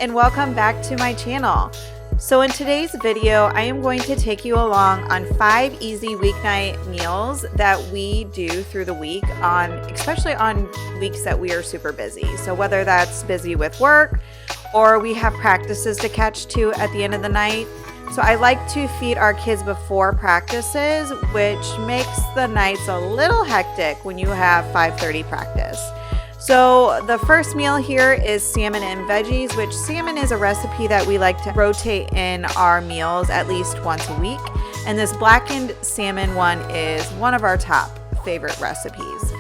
and welcome back to my channel. So in today's video, I am going to take you along on 5 easy weeknight meals that we do through the week, especially on weeks that we are super busy. So whether that's busy with work or we have practices to catch to at the end of the night. So I like to feed our kids before practices, which makes the nights a little hectic when you have 5:30 practice. So the first meal here is salmon and veggies, which salmon is a recipe that we like to rotate in our meals at least once a week. And this blackened salmon one is one of our top favorite recipes.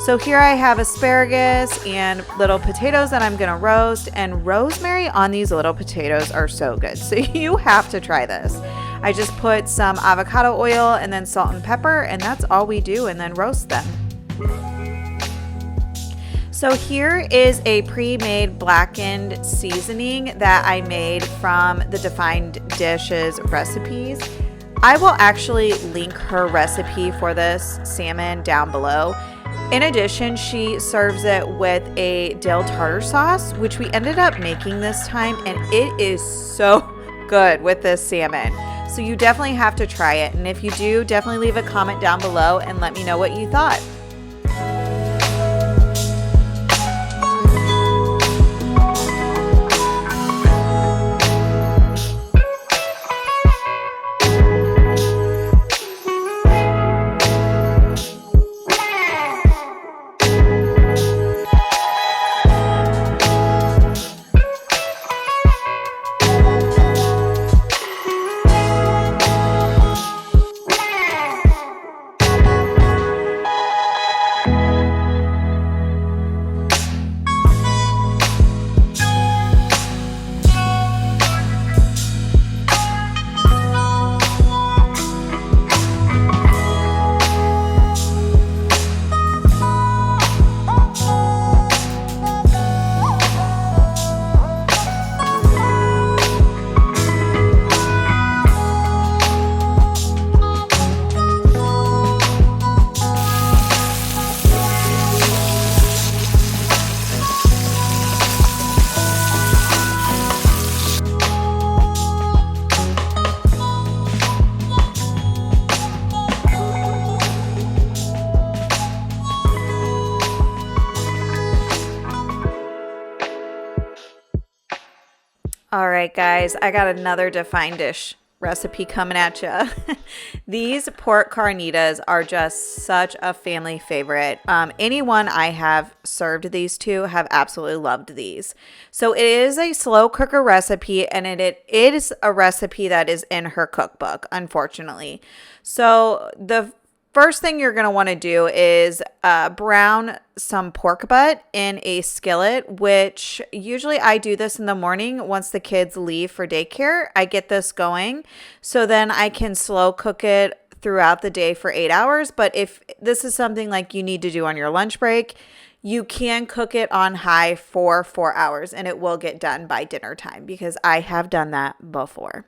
So here I have asparagus and little potatoes that I'm gonna roast, and rosemary on these little potatoes are so good. So you have to try this. I just put some avocado oil and then salt and pepper, and that's all we do, and then roast them. So here is a pre-made blackened seasoning that I made from the Defined Dishes recipes. I will actually link her recipe for this salmon down below. In addition, she serves it with a dill tartar sauce, which we ended up making this time, and it is so good with this salmon. So you definitely have to try it. And if you do, definitely leave a comment down below and let me know what you thought. All right, guys, I got another Defined Dish recipe coming at you. These pork carnitas are just such a family favorite. Anyone I have served these to have absolutely loved these. So it is a slow cooker recipe, and it is a recipe that is in her cookbook, unfortunately. So the first thing you're going to want to do is brown some pork butt in a skillet, which usually I do this in the morning once the kids leave for daycare. I get this going so then I can slow cook it throughout the day for 8 hours. But if this is something like you need to do on your lunch break, you can cook it on high for 4 hours and it will get done by dinner time, because I have done that before.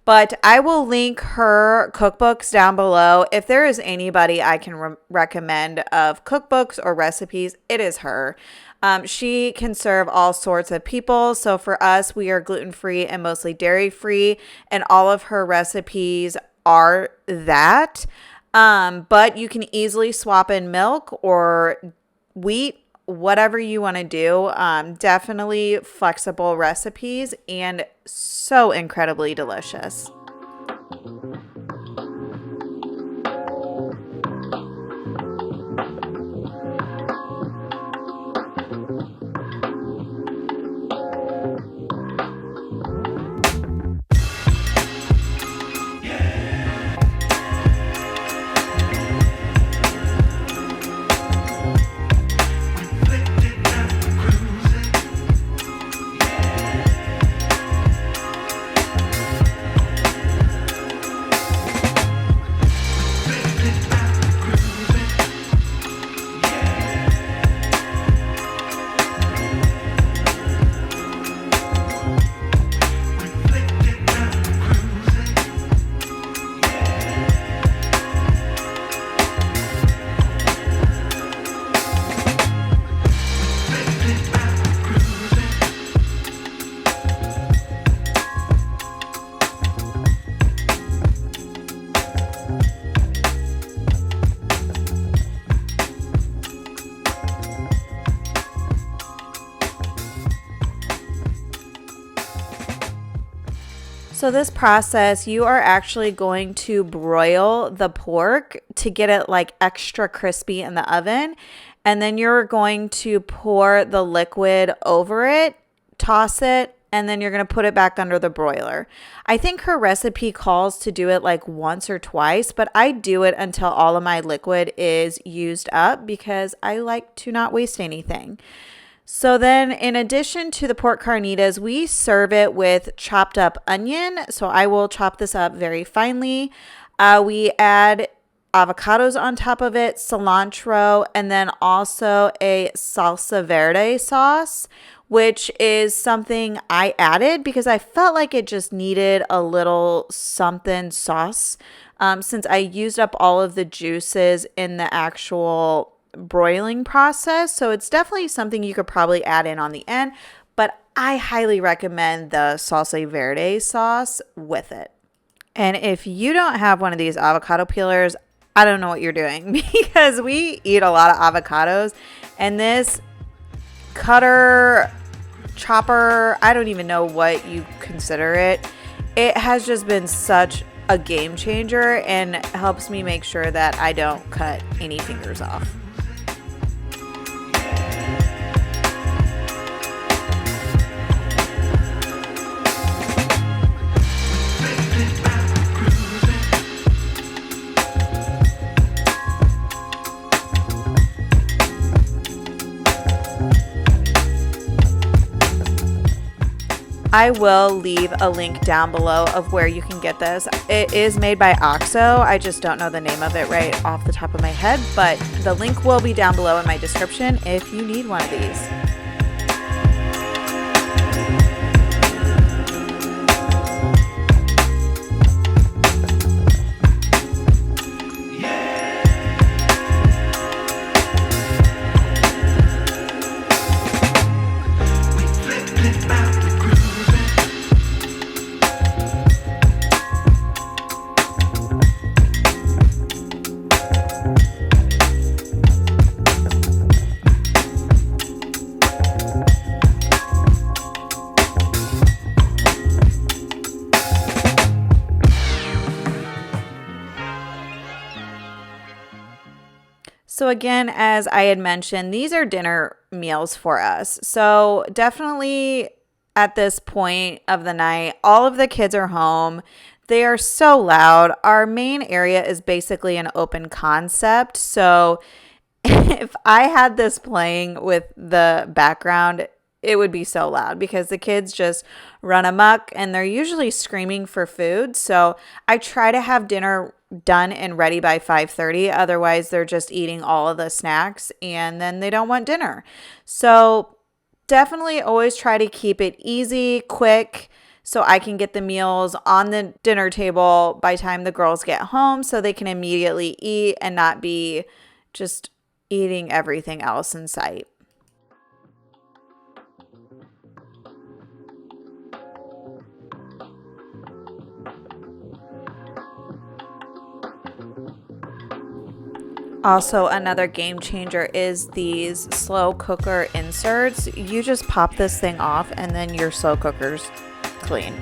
But I will link her cookbooks down below. If there is anybody I can recommend of cookbooks or recipes, it is her. She can serve all sorts of people. So for us, we are gluten-free and mostly dairy-free, and all of her recipes are that. But you can easily swap in milk or wheat, whatever you want to do. Definitely flexible recipes and so incredibly delicious. So this process, you are actually going to broil the pork to get it like extra crispy in the oven. And then you're going to pour the liquid over it, toss it, and then you're going to put it back under the broiler. I think her recipe calls to do it like once or twice, but I do it until all of my liquid is used up because I like to not waste anything. So then in addition to the pork carnitas, we serve it with chopped up onion. So I will chop this up very finely. We add avocados on top of it, cilantro, and then also a salsa verde sauce, which is something I added because I felt like it just needed a little something sauce since I used up all of the juices in the actual broiling process. So it's definitely something you could probably add in on the end, but I highly recommend the salsa verde sauce with it. And if you don't have one of these avocado peelers, I don't know what you're doing because we eat a lot of avocados, and this cutter, chopper, I don't even know what you consider it. It has just been such a game changer and helps me make sure that I don't cut any fingers off. I will leave a link down below of where you can get this. It is made by OXO. I just don't know the name of it right off the top of my head, but the link will be down below in my description if you need one of these. So again, as I had mentioned, these are dinner meals for us. So definitely at this point of the night, all of the kids are home. They are so loud. Our main area is basically an open concept. So if I had this playing with the background, it would be so loud because the kids just run amok and they're usually screaming for food. So I try to have dinner done and ready by 5:30. Otherwise, they're just eating all of the snacks and then they don't want dinner. So definitely always try to keep it easy, quick, so I can get the meals on the dinner table by the time the girls get home so they can immediately eat and not be just eating everything else in sight. Also, another game changer is these slow cooker inserts. You just pop this thing off and then your slow cooker's clean.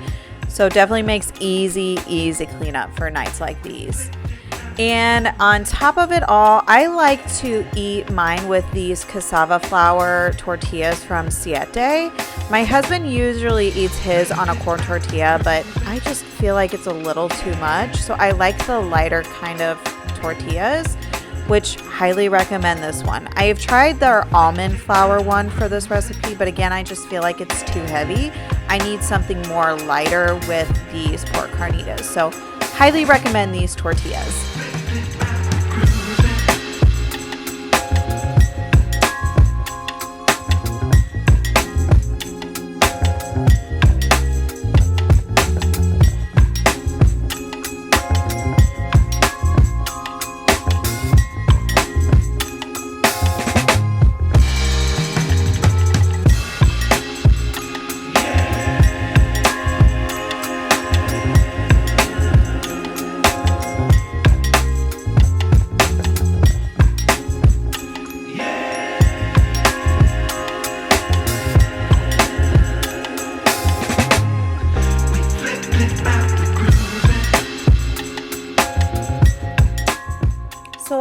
So definitely makes easy cleanup for nights like these. And on top of it all, I like to eat mine with these cassava flour tortillas from Siete. My husband usually eats his on a corn tortilla, but I just feel like it's a little too much. So I like the lighter kind of tortillas, which highly recommend this one. I have tried their almond flour one for this recipe, but again, I just feel like it's too heavy. I need something more lighter with these pork carnitas. So highly recommend these tortillas.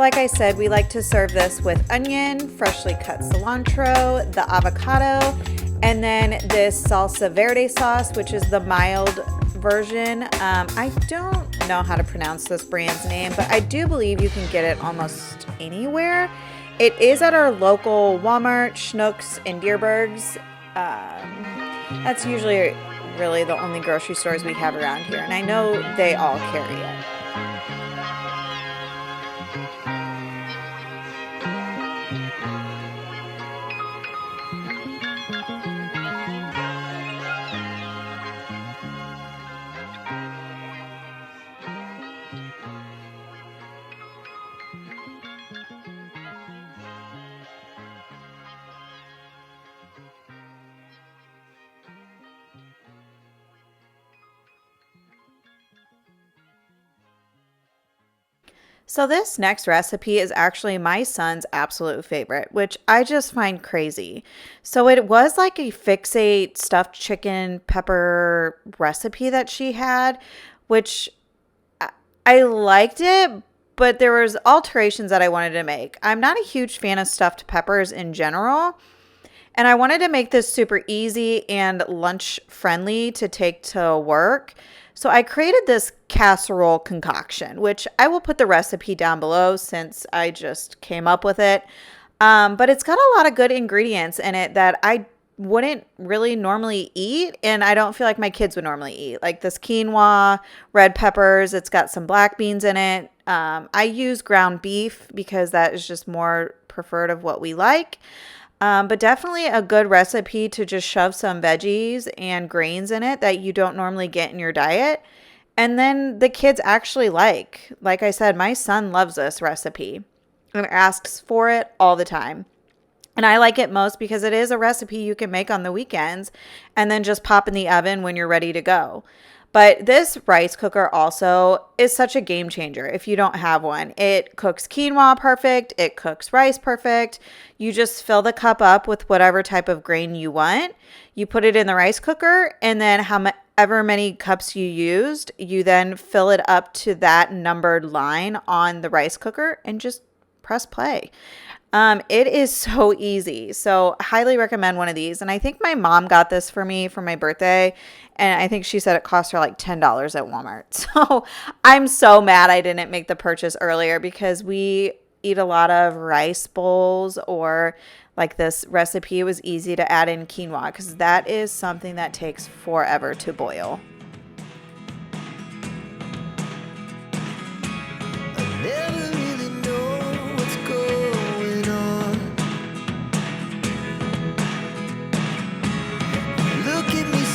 like I said, we like to serve this with onion, freshly cut cilantro, the avocado, and then this salsa verde sauce, which is the mild version. I don't know how to pronounce this brand's name, but I do believe you can get it almost anywhere. It is at our local Walmart, Schnucks, and Dierberg's. That's usually really the only grocery stores we have around here, and I know they all carry it. So this next recipe is actually my son's absolute favorite, which I just find crazy. So it was like a fixate stuffed chicken pepper recipe that she had, which I liked it, but there was alterations that I wanted to make. I'm not a huge fan of stuffed peppers in general, and I wanted to make this super easy and lunch friendly to take to work. So I created this casserole concoction, which I will put the recipe down below since I just came up with it. But it's got a lot of good ingredients in it that I wouldn't really normally eat, and I don't feel like my kids would normally eat. Like this quinoa, red peppers, it's got some black beans in it. I use ground beef because that is just more preferred of what we like. But definitely a good recipe to just shove some veggies and grains in it that you don't normally get in your diet. And then the kids actually like I said, my son loves this recipe and asks for it all the time. And I like it most because it is a recipe you can make on the weekends and then just pop in the oven when you're ready to go. But this rice cooker also is such a game changer if you don't have one. It cooks quinoa perfect. It cooks rice perfect. You just fill the cup up with whatever type of grain you want. You put it in the rice cooker, and then however many cups you used, you then fill it up to that numbered line on the rice cooker and just press play. It is so easy. So highly recommend one of these. And I think my mom got this for me for my birthday. And I think she said it cost her like $10 at Walmart. So I'm so mad I didn't make the purchase earlier because we eat a lot of rice bowls, or like this recipe, it was easy to add in quinoa because that is something that takes forever to boil.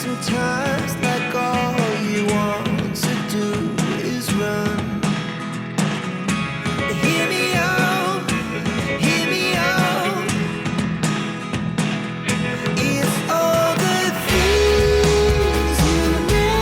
Sometimes like all you want to do is run. Hear me out, hear me out. It's all the things you never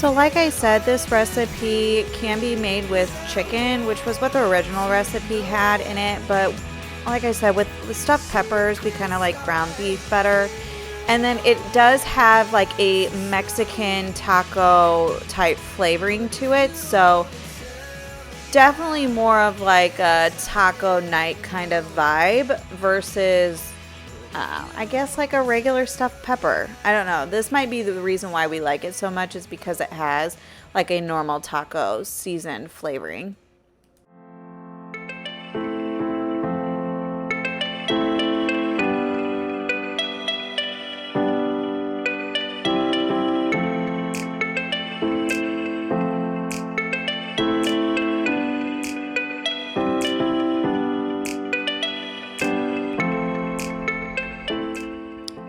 So like I said, this recipe can be made with chicken, which was what the original recipe had in it. But like I said, with the stuffed peppers, we kind of like ground beef better. And then it does have like a Mexican taco type flavoring to it. So definitely more of like a taco night kind of vibe versus I guess like a regular stuffed pepper. I don't know. This might be the reason why we like it so much, is because it has like a normal taco seasoned flavoring.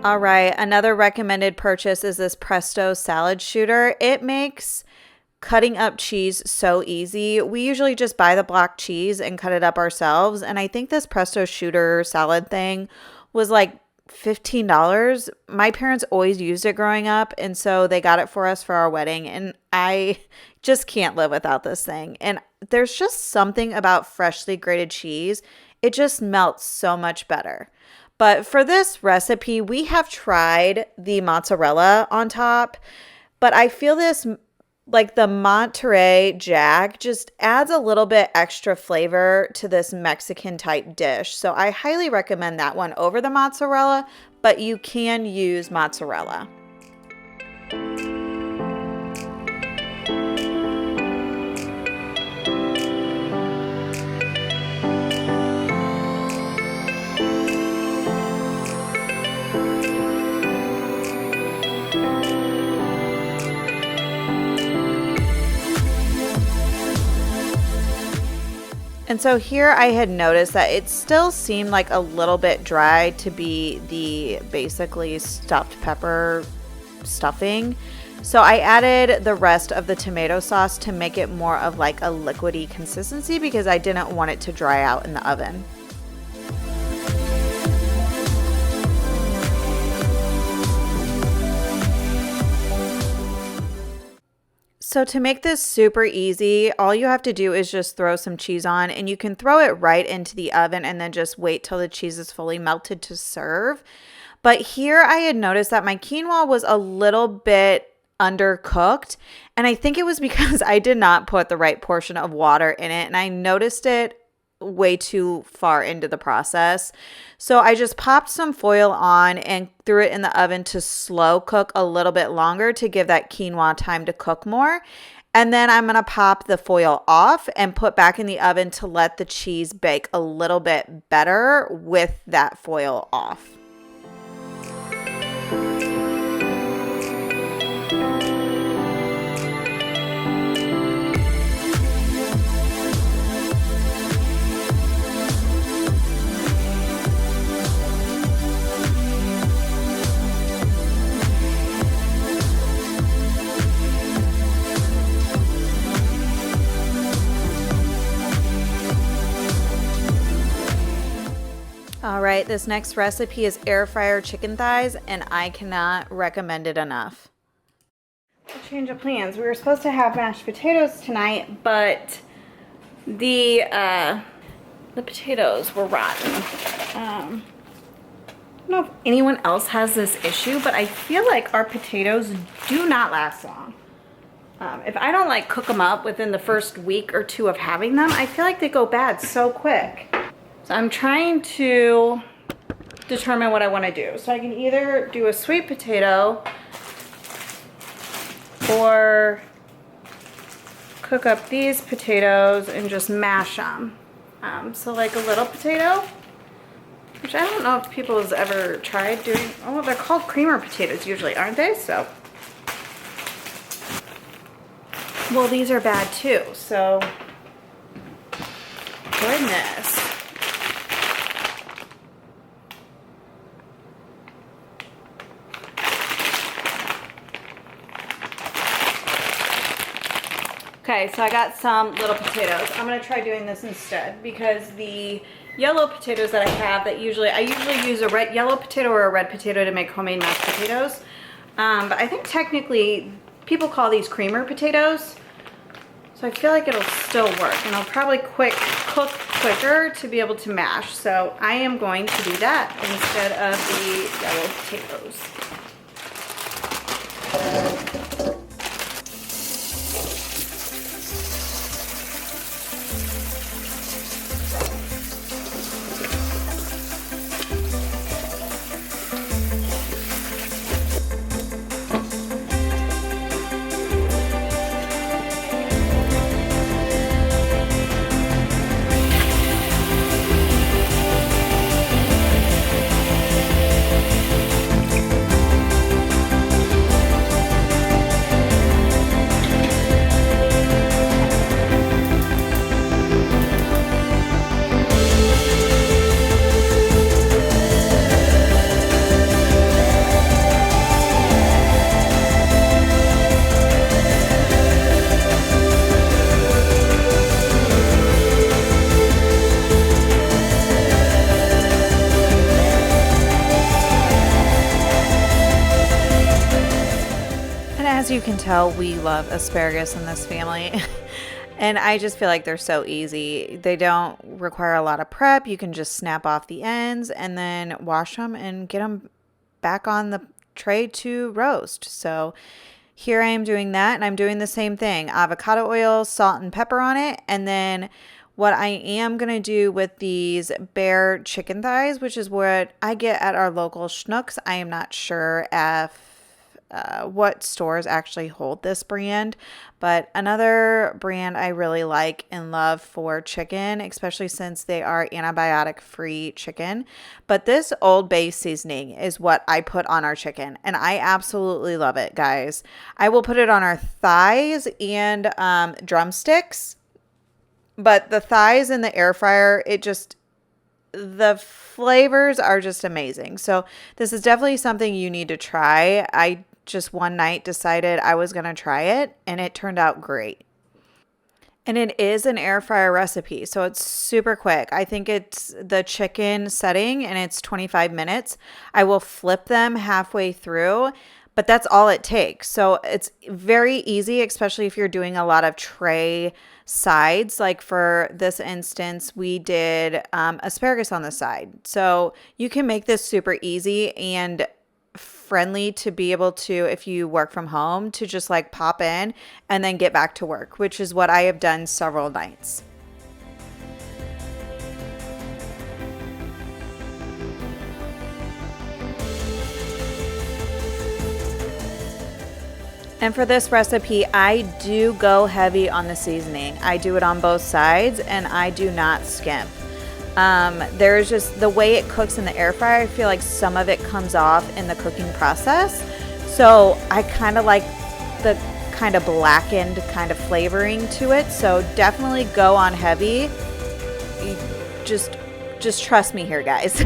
All right, another recommended purchase is this Presto salad shooter. It makes cutting up cheese so easy. We usually just buy the block cheese and cut it up ourselves. And I think this Presto shooter salad thing was like $15. My parents always used it growing up, and so they got it for us for our wedding. And I just can't live without this thing. And there's just something about freshly grated cheese. It just melts so much better. But for this recipe, we have tried the mozzarella on top, but I feel this, like the Monterey Jack, just adds a little bit extra flavor to this Mexican type dish. So I highly recommend that one over the mozzarella, but you can use mozzarella. And so here I had noticed that it still seemed like a little bit dry to be the basically stuffed pepper stuffing. So I added the rest of the tomato sauce to make it more of like a liquidy consistency because I didn't want it to dry out in the oven. So to make this super easy, all you have to do is just throw some cheese on, and you can throw it right into the oven and then just wait till the cheese is fully melted to serve. But here I had noticed that my quinoa was a little bit undercooked, and I think it was because I did not put the right portion of water in it, and I noticed it way too far into the process. So I just popped some foil on and threw it in the oven to slow cook a little bit longer to give that quinoa time to cook more. And then I'm going to pop the foil off and put back in the oven to let the cheese bake a little bit better with that foil off. All right, this next recipe is air fryer chicken thighs, and I cannot recommend it enough. A change of plans. We were supposed to have mashed potatoes tonight, but the potatoes were rotten. I don't know if anyone else has this issue, but I feel like our potatoes do not last long. If I don't like cook them up within the first week or two of having them, I feel like they go bad so quick. So I'm trying to determine what I want to do. So I can either do a sweet potato or cook up these potatoes and just mash them. So like a little potato, which I don't know if people have ever tried doing. Oh, they're called creamer potatoes usually, aren't they? So, well, these are bad too. So, goodness. Okay, so I got some little potatoes. I'm gonna try doing this instead because the yellow potatoes that I have I usually use a yellow potato or a red potato to make homemade mashed potatoes. But I think technically people call these creamer potatoes. So I feel like it'll still work, and I'll probably cook quicker to be able to mash. So I am going to do that instead of the yellow potatoes. As you can tell, we love asparagus in this family. And I just feel like they're so easy. They don't require a lot of prep. You can just snap off the ends and then wash them and get them back on the tray to roast. So here I am doing that, and I'm doing the same thing. Avocado oil, salt, and pepper on it. And then what I am going to do with these bare chicken thighs, which is what I get at our local Schnucks. I am not sure if what stores actually hold this brand, but another brand I really like and love for chicken, especially since they are antibiotic free chicken. But this Old Bay seasoning is what I put on our chicken, and I absolutely love it, guys. I will put it on our thighs and drumsticks, but the thighs in the air fryer, the flavors are just amazing. So this is definitely something you need to try. I just one night decided I was going to try it, and it turned out great. And it is an air fryer recipe, so it's super quick. I think it's the chicken setting, and it's 25 minutes. I will flip them halfway through, but that's all it takes. So it's very easy, especially if you're doing a lot of tray sides. Like for this instance, we did asparagus on the side. So you can make this super easy and friendly to be able to, if you work from home, to just like pop in and then get back to work, which is what I have done several nights. And for this recipe, I do go heavy on the seasoning. I do it on both sides, and I do not skimp. There's just the way it cooks in the air fryer. I feel like some of it comes off in the cooking process. So I kind of like the kind of blackened kind of flavoring to it. So definitely go on heavy. Just trust me here, guys.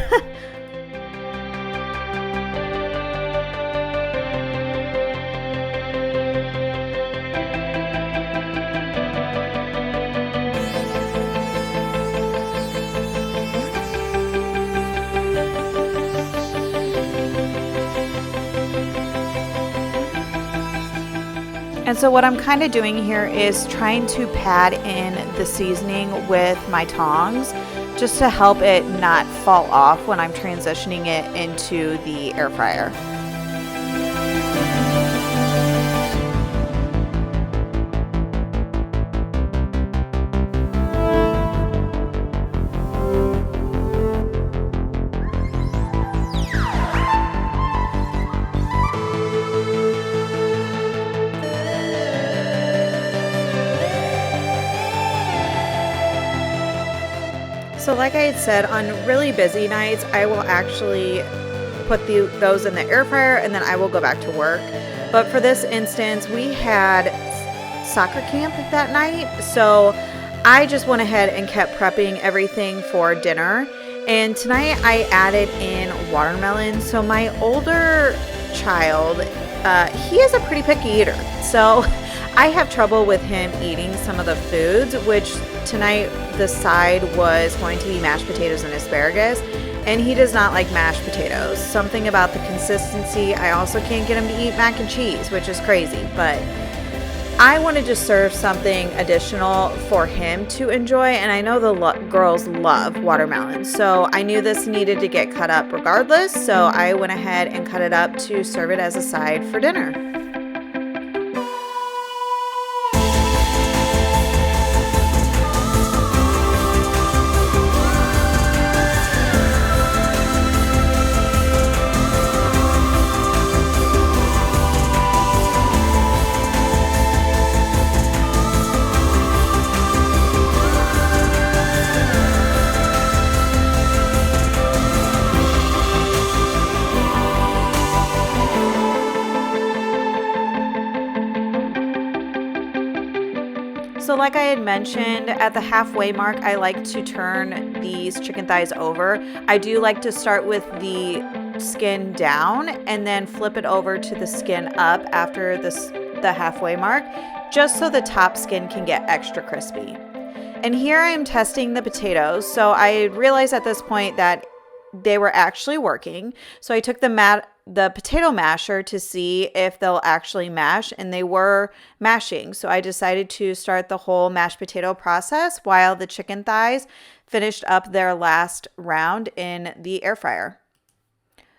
And so what I'm kind of doing here is trying to pad in the seasoning with my tongs just to help it not fall off when I'm transitioning it into the air fryer. So like I had said, on really busy nights, I will actually put those in the air fryer, and then I will go back to work. But for this instance, we had soccer camp that night, so I just went ahead and kept prepping everything for dinner. And tonight I added in watermelon. So my older child, he is a pretty picky eater. So I have trouble with him eating some of the foods, which tonight the side was going to be mashed potatoes and asparagus, and he does not like mashed potatoes. Something about the consistency. I also can't get him to eat mac and cheese, which is crazy, but I wanted to serve something additional for him to enjoy, and I know the girls love watermelon, so I knew this needed to get cut up regardless, so I went ahead and cut it up to serve it as a side for dinner. So like I had mentioned, at the halfway mark, I like to turn these chicken thighs over. I do like to start with the skin down and then flip it over to the skin up after the halfway mark, just so the top skin can get extra crispy. And here I am testing the potatoes. So I realized at this point that they were actually working. So I took the potato masher to see if they'll actually mash, and they were mashing. So I decided to start the whole mashed potato process while the chicken thighs finished up their last round in the air fryer.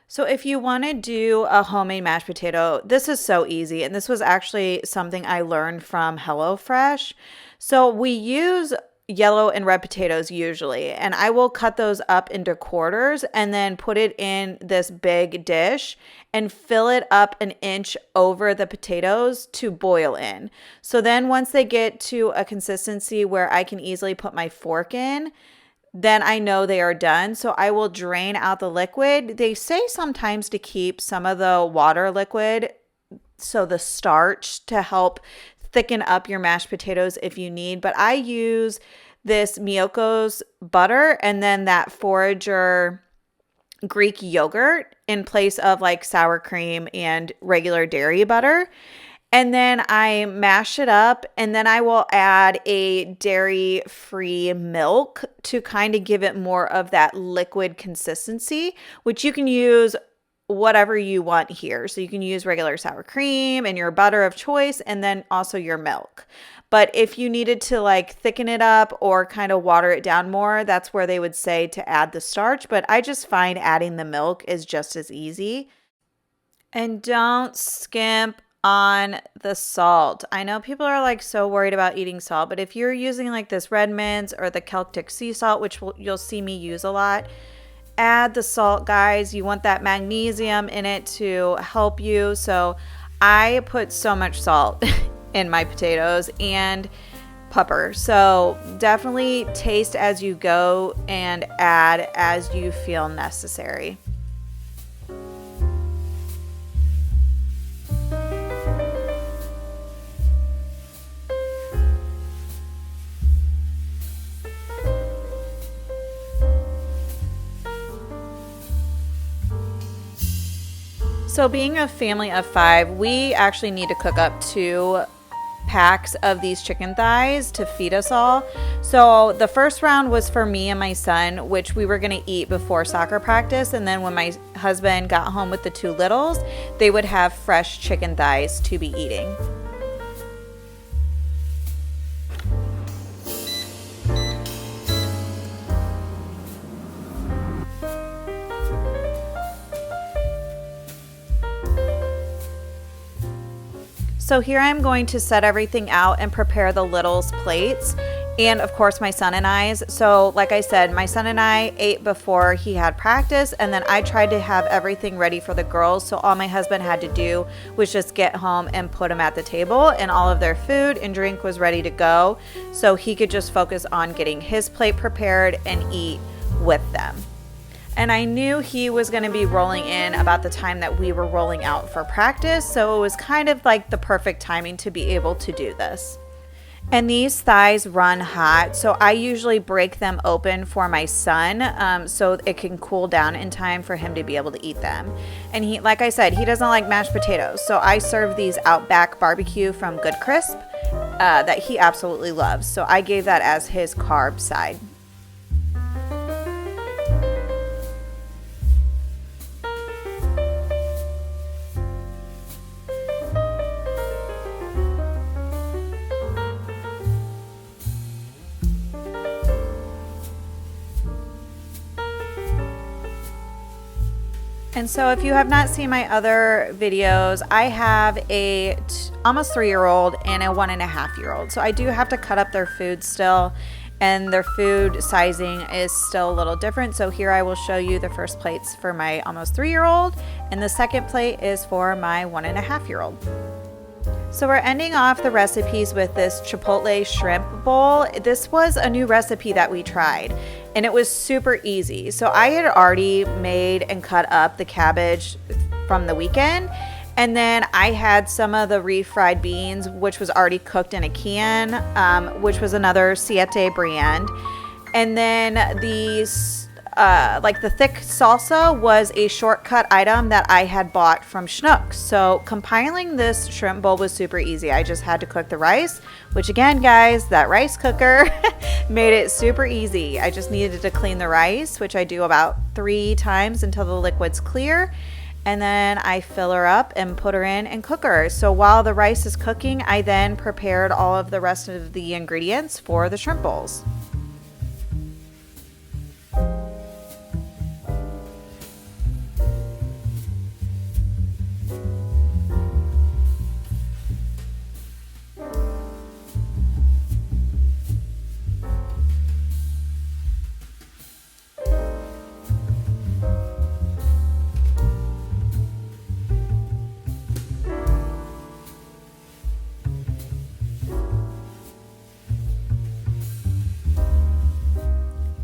So if you want to do a homemade mashed potato, this is so easy. And this was actually something I learned from HelloFresh. So we use yellow and red potatoes usually, and I will cut those up into quarters and then put it in this big dish and fill it up an inch over the potatoes to boil in. So then once they get to a consistency where I can easily put my fork in, then I know they are done. So I will drain out the liquid. They say sometimes to keep some of the water liquid, so the starch, to help thicken up your mashed potatoes if you need. But I use this Miyoko's butter and then that Forager Greek yogurt in place of like sour cream and regular dairy butter. And then I mash it up, and then I will add a dairy-free milk to kind of give it more of that liquid consistency, which you can use whatever you want here. So you can use regular sour cream and your butter of choice, and then also your milk. But if you needed to like thicken it up or kind of water it down more, that's where they would say to add the starch. But I just find adding the milk is just as easy. And don't skimp on the salt. I know people are like so worried about eating salt, but if you're using like this red mints or the Celtic sea salt, which you'll see me use a lot, add the salt, guys. You want that magnesium in it to help you. So I put so much salt in my potatoes and pepper. So definitely taste as you go and add as you feel necessary. So being a family of 5, we actually need to cook up 2 packs of these chicken thighs to feed us all. So the first round was for me and my son, which we were going to eat before soccer practice. And then when my husband got home with the 2 littles, they would have fresh chicken thighs to be eating. So here I'm going to set everything out and prepare the littles' plates, and of course my son and I's. So like I said, my son and I ate before he had practice, and then I tried to have everything ready for the girls. So all my husband had to do was just get home and put them at the table, and all of their food and drink was ready to go. So he could just focus on getting his plate prepared and eat with them. And I knew he was going to be rolling in about the time that we were rolling out for practice. So it was kind of like the perfect timing to be able to do this. And these thighs run hot, so I usually break them open for my son, so it can cool down in time for him to be able to eat them. And he, like I said, he doesn't like mashed potatoes, so I serve these Outback barbecue from Good Crisp that he absolutely loves. So I gave that as his carb side. And so if you have not seen my other videos, I have a almost 3-year-old and a 1.5-year-old. So I do have to cut up their food still, and their food sizing is still a little different. So here I will show you the first plates for my almost 3-year-old, and the second plate is for my 1.5-year-old. So we're ending off the recipes with this Chipotle shrimp bowl. This was a new recipe that we tried, and it was super easy. So I had already made and cut up the cabbage from the weekend, and then I had some of the refried beans, which was already cooked in a can, which was another Siete brand. And then these like the thick salsa was a shortcut item that I had bought from Schnucks. So compiling this shrimp bowl was super easy. I just had to cook the rice, which again, guys, that rice cooker made it super easy. I just needed to clean the rice, which I do about 3 times until the liquid's clear. And then I fill her up and put her in and cook her. So while the rice is cooking, I then prepared all of the rest of the ingredients for the shrimp bowls.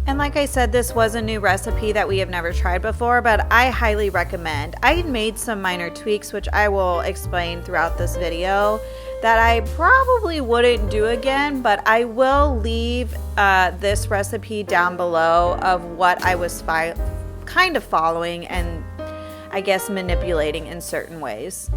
And like I said, this was a new recipe that we have never tried before, but I highly recommend. I made some minor tweaks, which I will explain throughout this video, that I probably wouldn't do again, but I will leave this recipe down below of what I was kind of following and I guess manipulating in certain ways.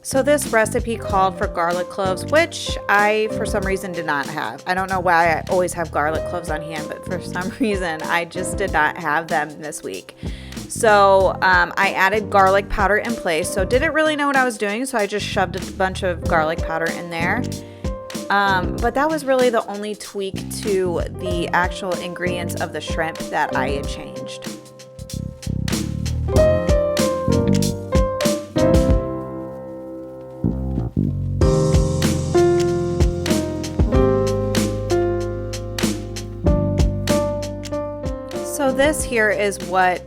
So this recipe called for garlic cloves, which I, for some reason, did not have. I don't know why I always have garlic cloves on hand, but for some reason, I just did not have them this week. So I added garlic powder in place. So didn't really know what I was doing, so I just shoved a bunch of garlic powder in there. But that was really the only tweak to the actual ingredients of the shrimp that I had changed. So this here is what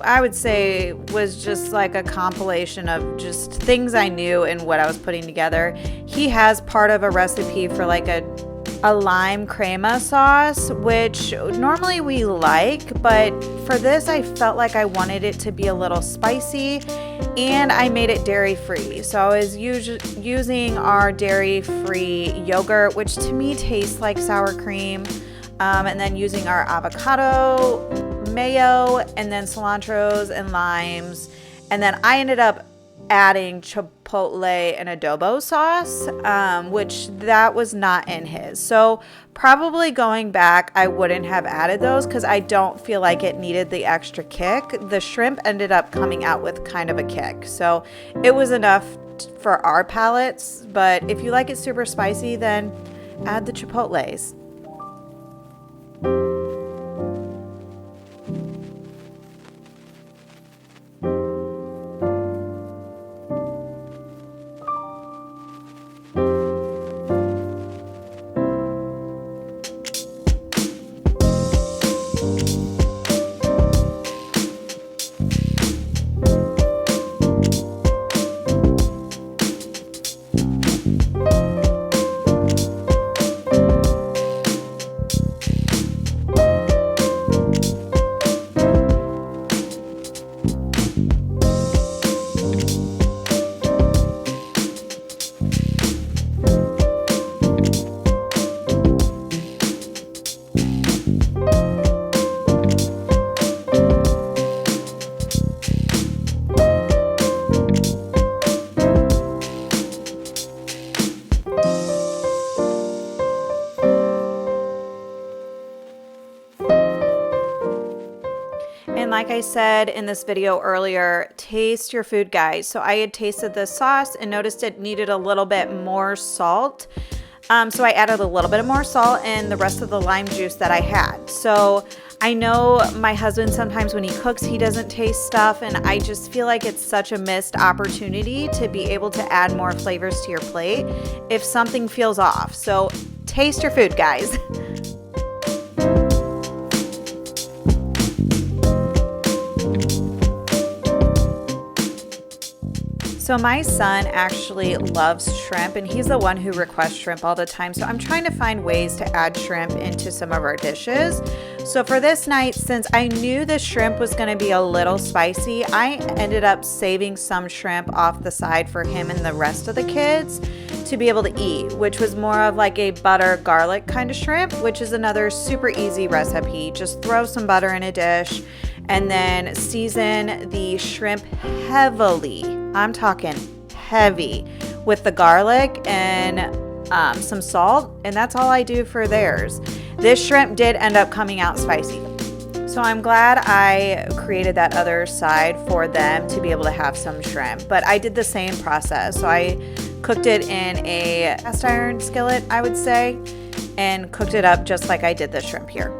I would say was just like a compilation of just things I knew and what I was putting together. He has part of a recipe for like a lime crema sauce, which normally we like, but for this I felt like I wanted it to be a little spicy, and I made it dairy-free. So I was using our dairy-free yogurt, which to me tastes like sour cream, and then using our avocado, mayo, and then cilantros and limes. And then I ended up adding chipotle and adobo sauce, which that was not in his. So probably going back, I wouldn't have added those because I don't feel like it needed the extra kick. The shrimp ended up coming out with kind of a kick, so it was enough for our palates. But if you like it super spicy, then add the chipotles. And like I said in this video earlier, taste your food, guys. So I had tasted the sauce and noticed it needed a little bit more salt. So I added a little bit of more salt and the rest of the lime juice that I had. So I know my husband sometimes when he cooks, he doesn't taste stuff, and I just feel like it's such a missed opportunity to be able to add more flavors to your plate if something feels off. So taste your food, guys. So my son actually loves shrimp, and he's the one who requests shrimp all the time. So I'm trying to find ways to add shrimp into some of our dishes. So for this night, since I knew the shrimp was going to be a little spicy, I ended up saving some shrimp off the side for him and the rest of the kids to be able to eat, which was more of like a butter garlic kind of shrimp, which is another super easy recipe. Just throw some butter in a dish and then season the shrimp heavily. I'm talking heavy with the garlic and some salt, and that's all I do for theirs. This shrimp did end up coming out spicy, so I'm glad I created that other side for them to be able to have some shrimp. But I did the same process. So I cooked it in a cast iron skillet, I would say, and cooked it up just like I did the shrimp here.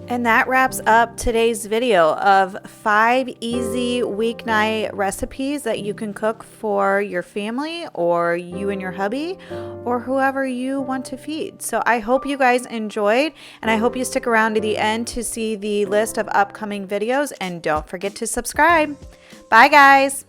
And that wraps up today's video of 5 easy weeknight recipes that you can cook for your family or you and your hubby or whoever you want to feed. So I hope you guys enjoyed, and I hope you stick around to the end to see the list of upcoming videos, and don't forget to subscribe. Bye guys.